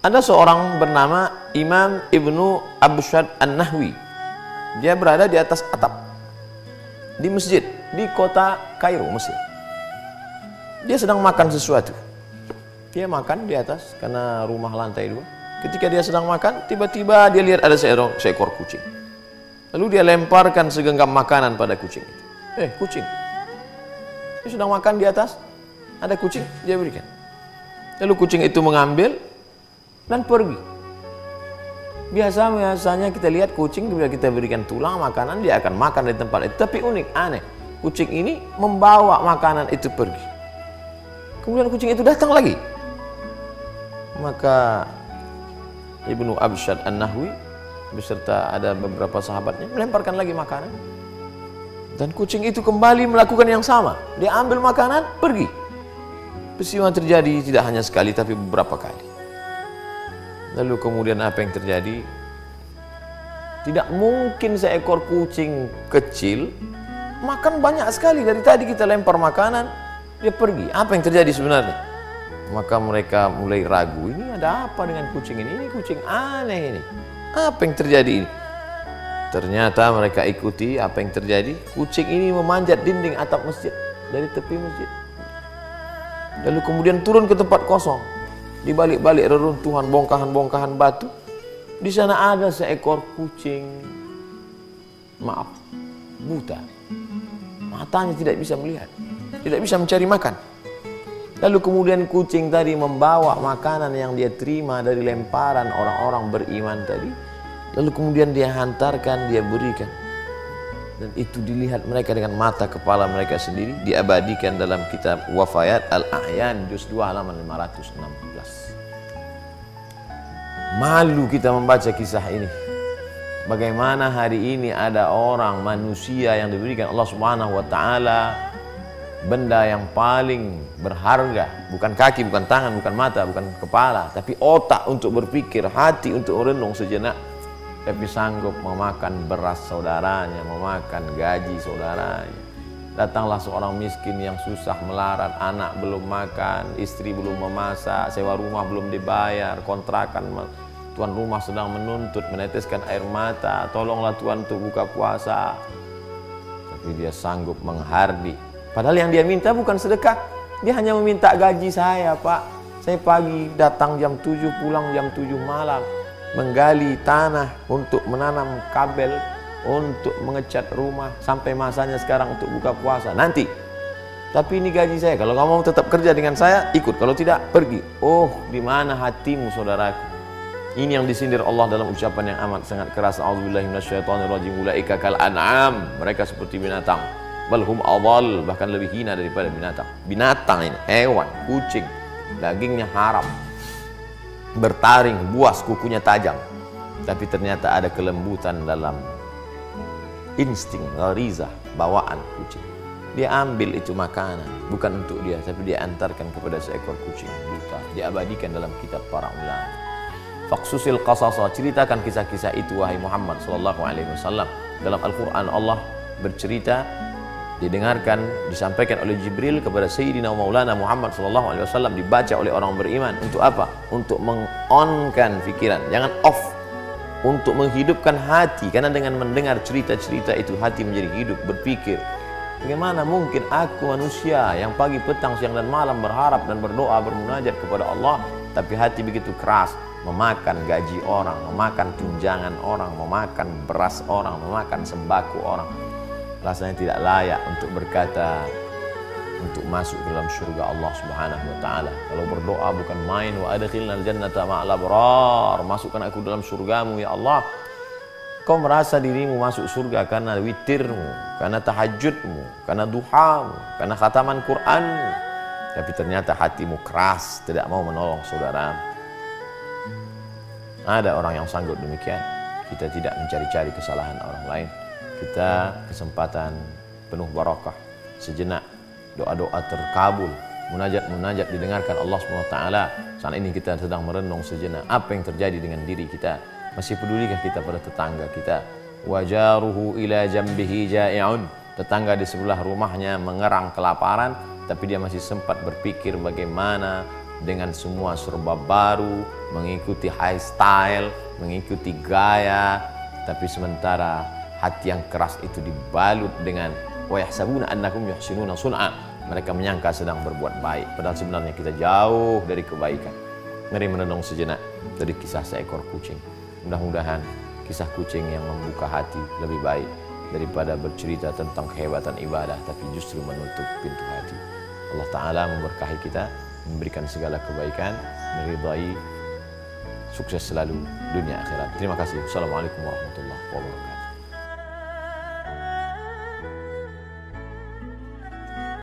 Ada seorang bernama Imam Ibnu Abshad An-Nahwi. Dia berada di atas atap di masjid di kota Kairo, Mesir. Dia sedang makan sesuatu. Dia makan di atas karena rumah lantai 2. Ketika dia sedang makan, tiba-tiba dia lihat ada seekor kucing. Lalu dia lemparkan segenggam makanan pada kucing itu. Kucing. Dia sedang makan di atas, ada kucing, dia berikan. Lalu kucing itu mengambil dan pergi. Biasanya kita lihat kucing, bila kita berikan tulang makanan, dia akan makan di tempat itu. Tapi unik, aneh, kucing ini membawa makanan itu pergi. Kemudian kucing itu datang lagi. Maka Ibnu Abshad An-Nahwi beserta ada beberapa sahabatnya melemparkan lagi makanan. Dan kucing itu kembali melakukan yang sama. Dia ambil makanan, pergi. Peristiwa terjadi tidak hanya sekali, tapi beberapa kali. Lalu kemudian apa yang terjadi? Tidak mungkin seekor kucing kecil makan banyak sekali. Dari tadi kita lempar makanan, dia pergi. Apa yang terjadi sebenarnya? Maka mereka mulai ragu, ini ada apa dengan kucing ini? Ini kucing aneh ini. Apa yang terjadi ini? Ternyata mereka ikuti apa yang terjadi. Kucing ini memanjat dinding atap masjid, dari tepi masjid. Lalu kemudian turun ke tempat kosong. Di balik-balik reruntuhan bongkahan-bongkahan batu, di sana ada seekor kucing, buta. Matanya tidak bisa melihat, tidak bisa mencari makan. Lalu kemudian kucing tadi membawa makanan yang dia terima dari lemparan orang-orang beriman tadi. Lalu kemudian dia hantarkan, dia berikan. Dan itu dilihat mereka dengan mata kepala mereka sendiri. Diabadikan dalam kitab Wafayat Al-A'yan juz 2 halaman 516. Malu kita membaca kisah ini. Bagaimana hari ini ada orang manusia yang diberikan Allah Subhanahu wa taala benda yang paling berharga, bukan kaki, bukan tangan, bukan mata, bukan kepala, tapi otak untuk berpikir, hati untuk merenung sejenak. Tapi sanggup memakan beras saudaranya, memakan gaji saudaranya. Datanglah seorang miskin yang susah melarat, anak belum makan, istri belum memasak, sewa rumah belum dibayar, kontrakan tuan rumah sedang menuntut, meneteskan air mata, tolonglah Tuhan untuk buka puasa. Tapi dia sanggup menghardi. Padahal yang dia minta bukan sedekah, dia hanya meminta gaji saya, Pak. Saya pagi datang jam 7, pulang jam 7 malam. Menggali tanah untuk menanam kabel, untuk mengecat rumah, sampai masanya sekarang untuk buka puasa nanti. Tapi ini gaji saya, kalau kamu mau tetap kerja dengan saya, ikut, kalau tidak, pergi. Oh, di mana hatimu saudaraku? Ini yang disindir Allah dalam ucapan yang amat sangat keras. A'udzubillahi minasyaitonirrajim. Ulaika kal an'am, mereka seperti binatang. Bal hum adall, bahkan lebih hina daripada binatang. Binatang ini, hewan, kucing, dagingnya haram, bertaring, buas, kukunya tajam, tapi ternyata ada kelembutan dalam insting, ghariza, bawaan kucing. Dia ambil itu makanan, bukan untuk dia, tapi dia antarkan kepada seekor kucing buta. Diabadikan dalam kitab para ulama. Faqsusil qasasa, ceritakan kisah-kisah itu wahai Muhammad sallallahu alaihi wasallam. Dalam Al-Qur'an Allah bercerita, didengarkan, disampaikan oleh Jibril kepada Sayyidina Maulana Muhammad SAW, dibaca oleh orang beriman. Untuk apa? Untuk meng-on-kan pikiran, jangan off. Untuk menghidupkan hati, karena dengan mendengar cerita-cerita itu hati menjadi hidup, berpikir. Bagaimana mungkin aku manusia yang pagi, petang, siang dan malam berharap dan berdoa, bermunajat kepada Allah, tapi hati begitu keras, memakan gaji orang, memakan tunjangan orang, memakan beras orang, memakan sembako orang. Rasanya tidak layak untuk berkata, untuk masuk dalam surga Allah Subhanahu wa taala. Kalau berdoa bukan main, wa adkhilnal jannata ma'al abrar, masukkan aku dalam surgamu ya Allah. Kau merasa dirimu masuk surga karena witirmu, karena tahajudmu, karena duhamu, karena khataman Qur'anmu. Tapi ternyata hatimu keras, tidak mau menolong saudaramu. Ada orang yang sanggup demikian. Kita tidak mencari-cari kesalahan orang lain. Kita kesempatan penuh barakah, sejenak doa-doa terkabul, munajat-munajat didengarkan Allah SWT. Saat ini kita sedang merenung sejenak apa yang terjadi dengan diri kita. Masih pedulikah kita pada tetangga kita? Wajaruhu ila jambihi ja'i'un, tetangga di sebelah rumahnya mengerang kelaparan, tapi dia masih sempat berpikir bagaimana dengan semua serba baru, mengikuti high style, mengikuti gaya, tapi sementara hati yang keras itu dibalut dengan wa yahsabuna annakum yuhsinuna sun'a. Mereka menyangka sedang berbuat baik, padahal sebenarnya kita jauh dari kebaikan. Mari merenung sejenak dari kisah seekor kucing. Mudah-mudahan kisah kucing yang membuka hati lebih baik daripada bercerita tentang kehebatan ibadah tapi justru menutup pintu hati. Allah Ta'ala memberkahi kita, memberikan segala kebaikan, meridai, sukses selalu dunia akhirat. Terima kasih. Assalamualaikum warahmatullahi wabarakatuh.